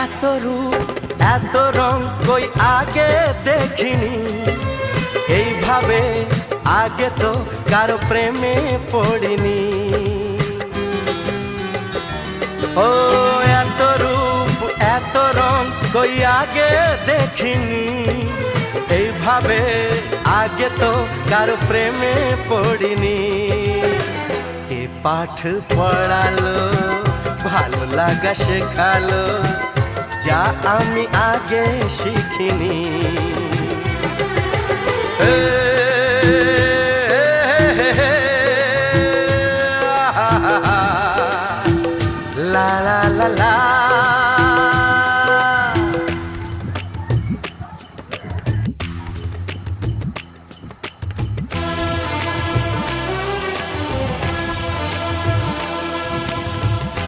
এত রূপ এত রং কই আগে দেখিনি, এইভাবে আগে তো কারো প্রেমে পড়িনি। ও এত রূপ এত রং কই আগে দেখিনি, এইভাবে আগে তো কারো প্রেমে পড়িনি। কে পাঠ পড়ালো, ভালো লাগা শেখালো, যা আমি আগে শিখিনি। লা লা লা লা